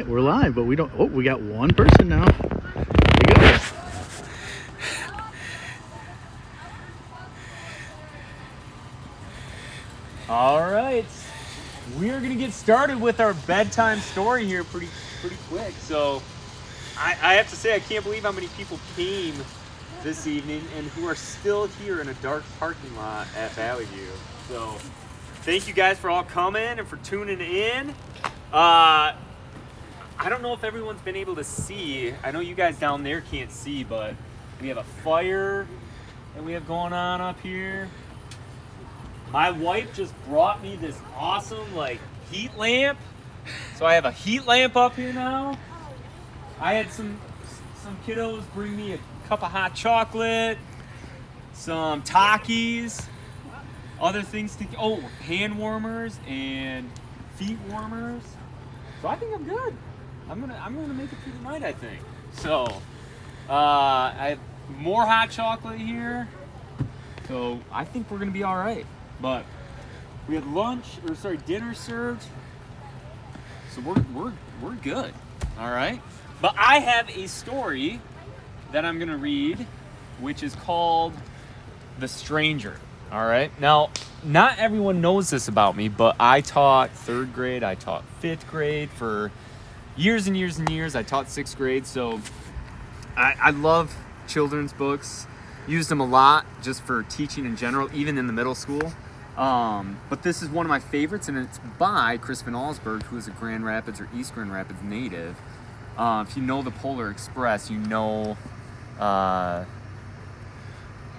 right, we're live, but we don't. Oh, we got one person now. There you go. All right, we're gonna get started with our bedtime story here pretty quick. So, I have to say I can't believe how many people came this evening and who are still here in a dark parking lot at Valley View. So, thank you guys for all coming and for tuning in. I don't know if everyone's been able to see. I know you guys down there can't see, but we have a fire that we have going on up here. My wife just brought me this awesome heat lamp. So I have a heat lamp up here now. I had some kiddos bring me a cup of hot chocolate, some Takis, other things to hand warmers and feet warmers. So I think I'm good. I'm gonna make it through the night, I think. So I have more hot chocolate here. So I think we're gonna be all right. But we had dinner served. So we're good. All right. But I have a story that I'm gonna read, which is called The Stranger. All right. Now, not everyone knows this about me, but I taught 3rd grade, I taught 5th grade for years and years and years. I taught 6th grade, so I love children's books. Used them a lot just for teaching in general, even in the middle school. But this is one of my favorites, and it's by Chris Van Allsburg, who is a Grand Rapids or East Grand Rapids native. If you know the Polar Express, you know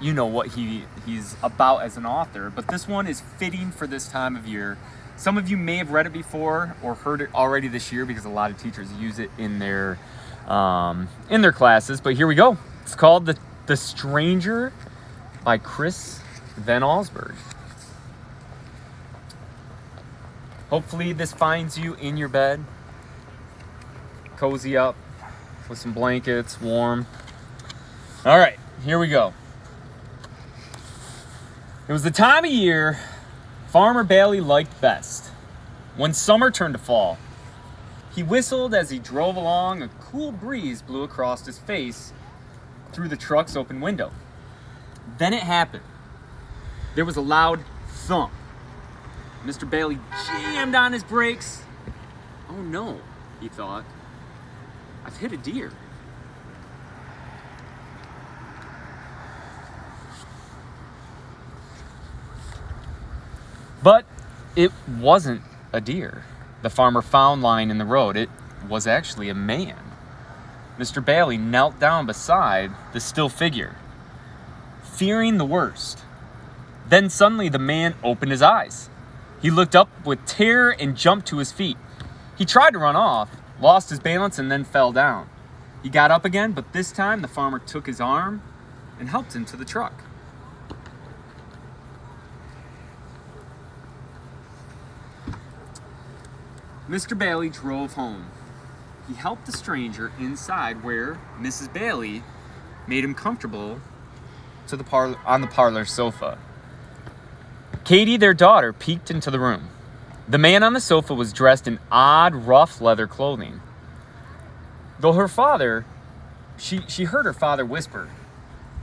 what he's about as an author. But this one is fitting for this time of year. Some of you may have read it before or heard it already this year because a lot of teachers use it in their classes. But here we go. It's called The Stranger by Chris Van Allsburg. Hopefully this finds you in your bed, cozy up with some blankets, warm. All right, here we go. It was the time of year Farmer Bailey liked best, when summer turned to fall. He whistled as he drove along. A cool breeze blew across his face through the truck's open window. Then it happened. There was a loud thump. Mr. Bailey jammed on his brakes. Oh no, he thought. I've hit a deer. But it wasn't a deer the farmer found lying in the road. It was actually a man. Mr. Bailey knelt down beside the still figure, fearing the worst. Then suddenly the man opened his eyes. He looked up with terror and jumped to his feet. He tried to run off, lost his balance, and then fell down. He got up again, but this time the farmer took his arm and helped him to the truck. Mr. Bailey drove home. He helped the stranger inside where Mrs. Bailey made him comfortable on the parlor sofa. Katie, their daughter, peeked into the room. The man on the sofa was dressed in odd, rough leather clothing. Though her father, she heard her father whisper,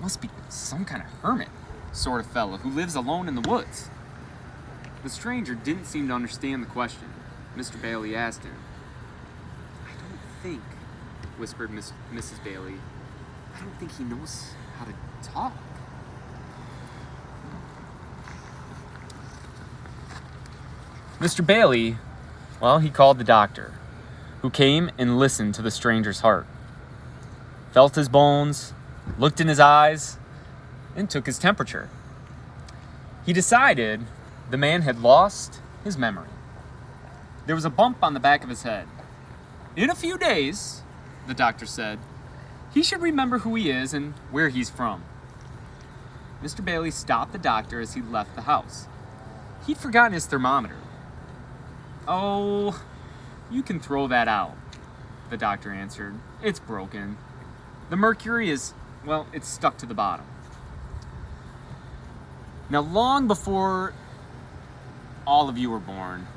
"Must be some kind of hermit sort of fellow who lives alone in the woods." The stranger didn't seem to understand the question. Mr. Bailey asked him. "I don't think," whispered Mrs. Bailey, "I don't think he knows how to talk." Mr. Bailey, he called the doctor, who came and listened to the stranger's heart, felt his bones, looked in his eyes, and took his temperature. He decided the man had lost his memory. There was a bump on the back of his head. In a few days, the doctor said, he should remember who he is and where he's from. Mr. Bailey stopped the doctor as he left the house. He'd forgotten his thermometer. "Oh, you can throw that out," the doctor answered. "It's broken. The mercury is, it's stuck to the bottom." Now, long before all of you were born,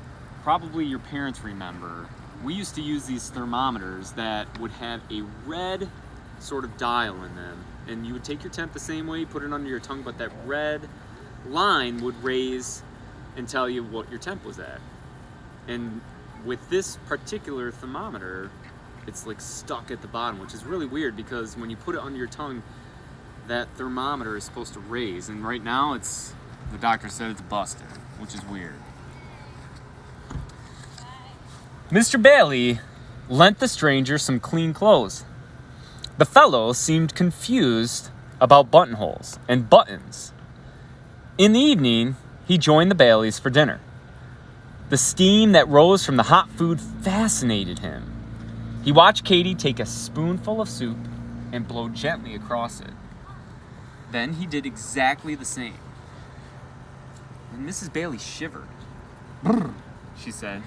probably your parents remember we used to use these thermometers that would have a red sort of dial in them. And you would take your temp the same way, put it under your tongue, but that red line would raise and tell you what your temp was at. And with this particular thermometer, it's like stuck at the bottom, which is really weird because when you put it under your tongue, that thermometer is supposed to raise. And right now the doctor said it's busted, which is weird. Mr. Bailey lent the stranger some clean clothes. The fellow seemed confused about buttonholes and buttons. In the evening, he joined the Baileys for dinner. The steam that rose from the hot food fascinated him. He watched Katie take a spoonful of soup and blow gently across it. Then he did exactly the same. And Mrs. Bailey shivered. "Brr," she said.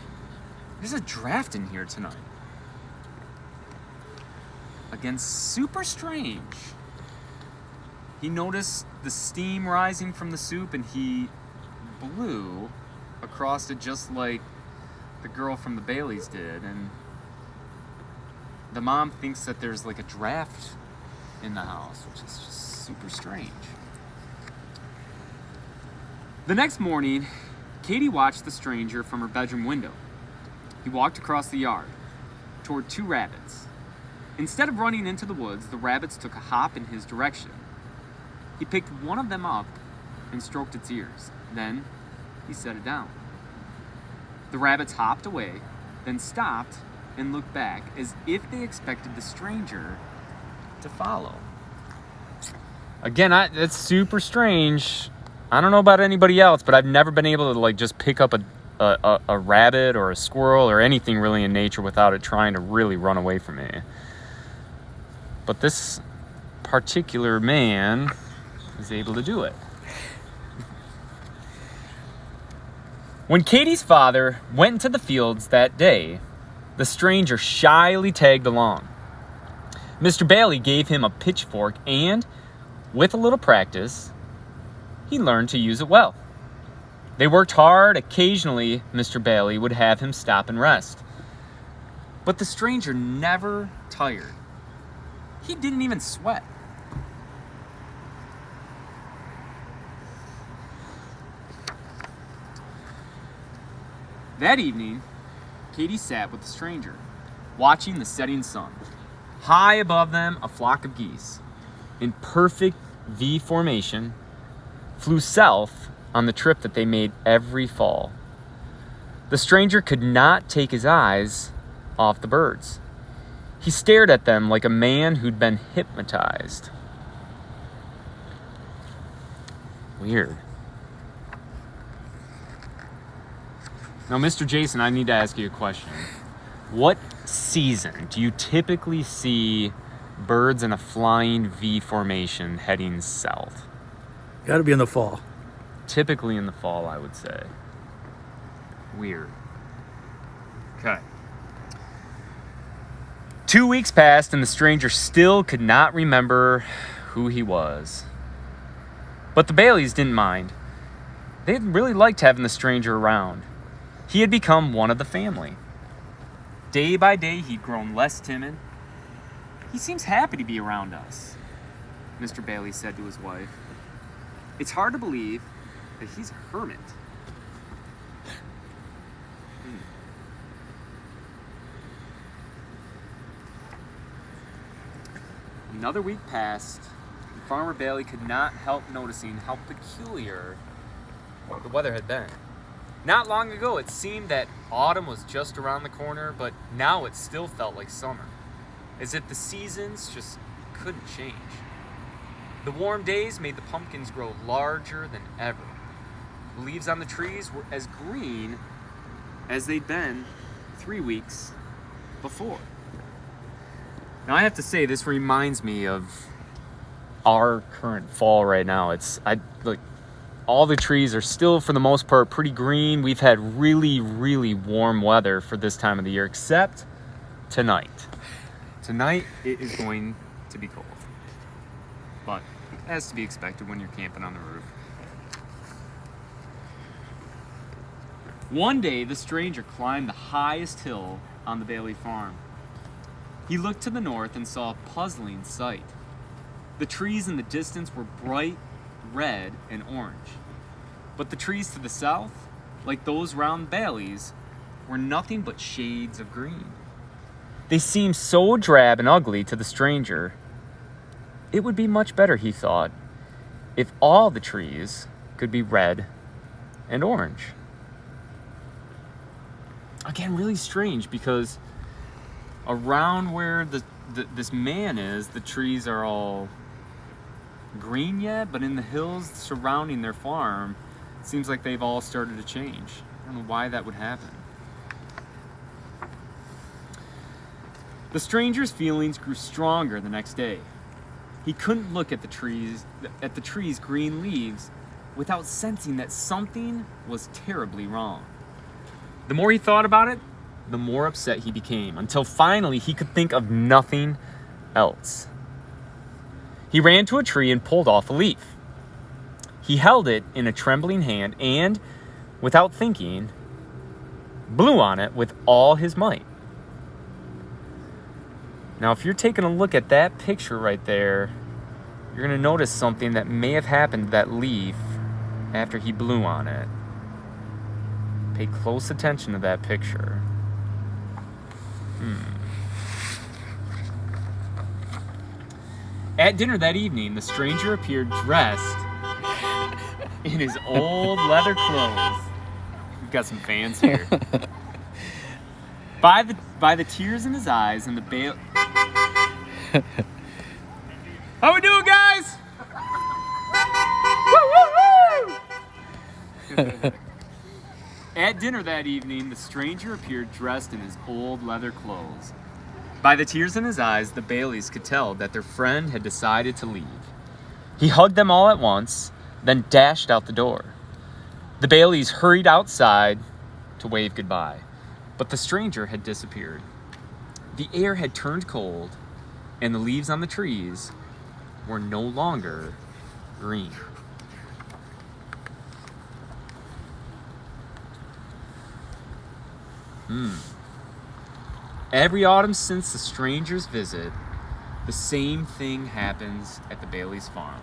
"There's a draft in here tonight." Again, super strange. He noticed the steam rising from the soup and he blew across it just like the girl from the Baileys did. And the mom thinks that there's like a draft in the house, which is just super strange. The next morning, Katie watched the stranger from her bedroom window. He walked across the yard toward two rabbits. Instead of running into the woods, the rabbits took a hop in his direction. He picked one of them up and stroked its ears. Then he set it down. The rabbits hopped away, then stopped and looked back as if they expected the stranger to follow. Again, that's super strange. I don't know about anybody else, but I've never been able to like just pick up a rabbit or a squirrel or anything really in nature without it trying to really run away from me. But this particular man is able to do it. When Katie's father went into the fields that day, the stranger shyly tagged along. Mr. Bailey gave him a pitchfork and, with a little practice, he learned to use it well. They worked hard. Occasionally, Mr. Bailey would have him stop and rest. But the stranger never tired. He didn't even sweat. That evening, Katie sat with the stranger, watching the setting sun. High above them, a flock of geese, in perfect V formation, flew south on the trip that they made every fall. The stranger could not take his eyes off the birds. He stared at them like a man who'd been hypnotized. Weird. Now, Mr. Jason, I need to ask you a question. What season do you typically see birds in a flying V formation heading south? Got to be in the fall. Typically in the fall, I would say. Weird. Okay. 2 weeks passed and the stranger still could not remember who he was. But the Baileys didn't mind. They really liked having the stranger around. He had become one of the family. Day by day, he'd grown less timid. "He seems happy to be around us," Mr. Bailey said to his wife. "It's hard to believe that he's a hermit." Another week passed, and Farmer Bailey could not help noticing how peculiar the weather had been. Not long ago, it seemed that autumn was just around the corner, but now it still felt like summer, as if the seasons just couldn't change. The warm days made the pumpkins grow larger than ever. The leaves on the trees were as green as they'd been 3 weeks before. Now, I have to say, this reminds me of our current fall right now. All the trees are still, for the most part, pretty green. We've had really, really warm weather for this time of the year, except tonight. Tonight, it is going to be cold. But as to be expected when you're camping on the roof. One day, the stranger climbed the highest hill on the Bailey farm. He looked to the north and saw a puzzling sight. The trees in the distance were bright red and orange, but the trees to the south, like those round Bailey's, were nothing but shades of green. They seemed so drab and ugly to the stranger. It would be much better, he thought, if all the trees could be red and orange. Again, really strange, because around where this man is, the trees are all green yet, but in the hills surrounding their farm, it seems like they've all started to change. I don't know why that would happen. The stranger's feelings grew stronger the next day. He couldn't look at the trees' green leaves without sensing that something was terribly wrong. The more he thought about it, the more upset he became, until finally he could think of nothing else. He ran to a tree and pulled off a leaf. He held it in a trembling hand and, without thinking, blew on it with all his might. Now, if you're taking a look at that picture right there, you're going to notice something that may have happened to that leaf after he blew on it. Pay close attention to that picture. At dinner that evening, the stranger appeared dressed in his old leather clothes. We've got some fans here. By the tears in his eyes and the How we doing, guys? Woo! At dinner that evening, the stranger appeared dressed in his old leather clothes. By the tears in his eyes, the Baileys could tell that their friend had decided to leave. He hugged them all at once, then dashed out the door. The Baileys hurried outside to wave goodbye, but the stranger had disappeared. The air had turned cold, and the leaves on the trees were no longer green. Every autumn since the stranger's visit, the same thing happens at the Bailey's farm.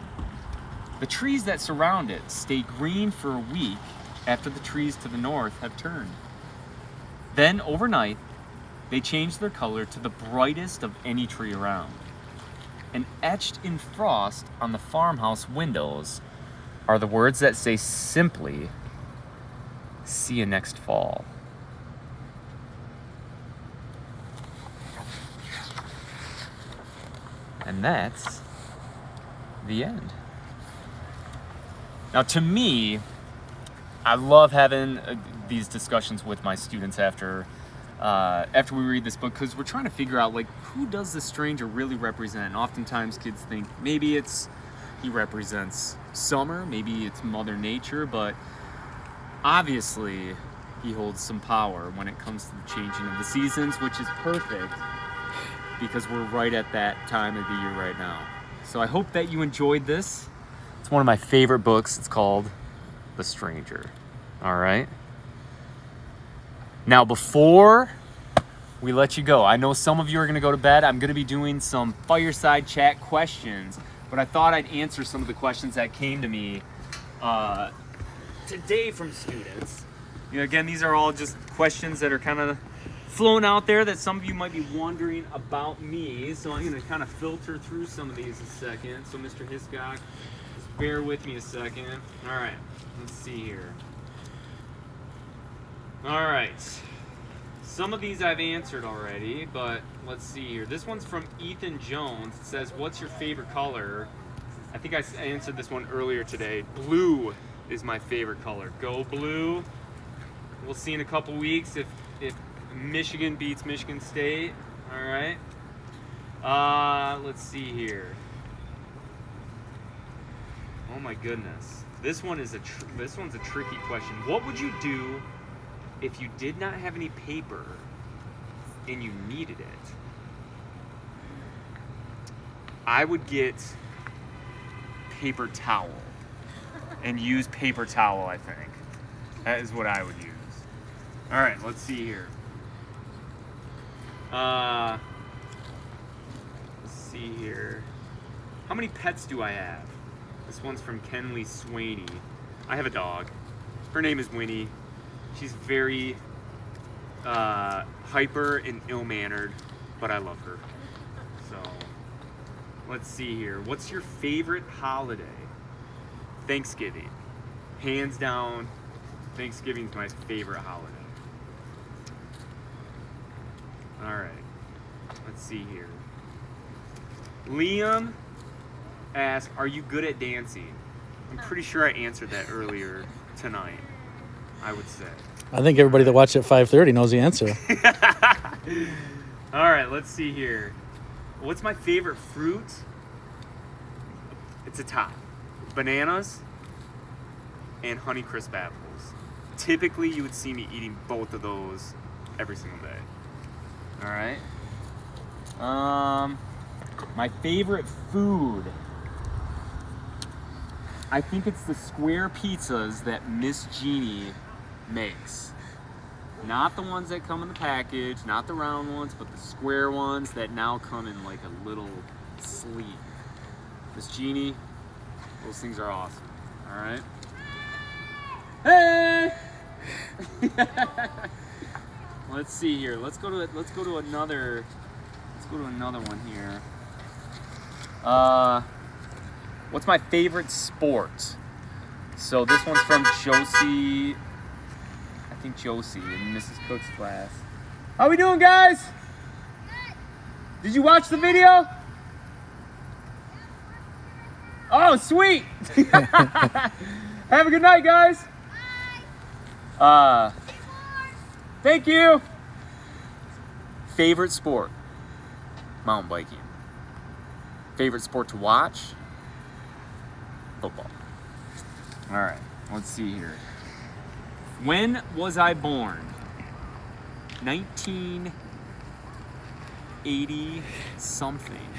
The trees that surround it stay green for a week after the trees to the north have turned. Then, overnight, they change their color to the brightest of any tree around. And etched in frost on the farmhouse windows are the words that say simply, "See you next fall." And that's the end. Now, to me, I love having these discussions with my students after we read this book, because we're trying to figure out, like, who does the stranger really represent? And oftentimes kids think maybe he represents summer, maybe it's Mother Nature, but obviously he holds some power when it comes to the changing of the seasons, which is perfect because we're right at that time of the year right now. So I hope that you enjoyed this. It's one of my favorite books. It's called The Stranger. All right. Now, before we let you go, I know some of you are going to go to bed. I'm going to be doing some fireside chat questions, but I thought I'd answer some of the questions that came to me today from students. You know, again, these are all just questions that are kind of flown out there that some of you might be wondering about me. So I'm going to kind of filter through some of these in a second. So Mr. Hiscock, just bear with me a second. All right, let's see here. All right. Some of these I've answered already, but let's see here. This one's from Ethan Jones. It says, "What's your favorite color?" I think I answered this one earlier today. Blue is my favorite color. Go blue. We'll see in a couple weeks if Michigan beats Michigan State. All right. Let's see here. Oh my goodness. This one's a tricky question. What would you do if you did not have any paper and you needed it? I would get paper towel and use paper towel, I think. That is what I would use. All right, let's see here. Let's see here. How many pets do I have? This one's from Kenley Swaney. I have a dog. Her name is Winnie. She's very hyper and ill-mannered, but I love her. So, let's see here. What's your favorite holiday? Thanksgiving. Hands down, Thanksgiving's my favorite holiday. All right, let's see here. Liam asked, are you good at dancing? I'm pretty sure I answered that earlier tonight, I would say. I think everybody that watched at 5:30 knows the answer. All right, let's see here. What's my favorite fruit? It's a tie. Bananas and Honeycrisp apples. Typically, you would see me eating both of those every single day. All right. My favorite food. I think it's the square pizzas that Miss Jeannie makes. Not the ones that come in the package, not the round ones, but the square ones that now come in like a little sleeve. Miss Jeannie, those things are awesome. All right. Hey! Let's see here. Let's go to another one here. What's my favorite sport? So this one's from Josie. I think Josie in Mrs. Cook's class. How we doing, guys? Did you watch the video? Oh, sweet. Have a good night, guys. Thank you. Favorite sport? Mountain biking. Favorite sport to watch? Football. All right, let's see here. When was I born? 1980 something.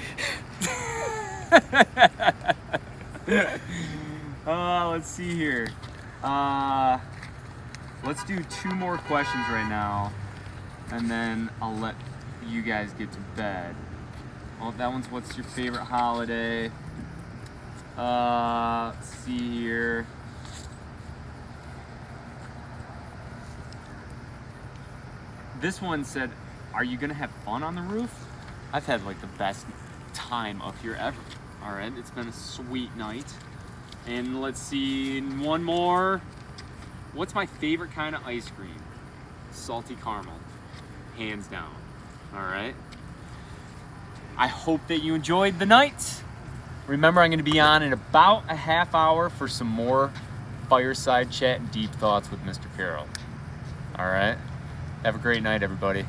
Let's see here. Let's do 2 more questions right now, and then I'll let you guys get to bed. Well, that one's what's your favorite holiday? Let's see here. This one said, are you gonna have fun on the roof? I've had like the best time up here ever. All right, it's been a sweet night. And let's see, one more. What's my favorite kind of ice cream? Salty caramel, hands down. All right. I hope that you enjoyed the night. Remember, I'm gonna be on in about a half hour for some more fireside chat and deep thoughts with Mr. Karel. All right. Have a great night, everybody.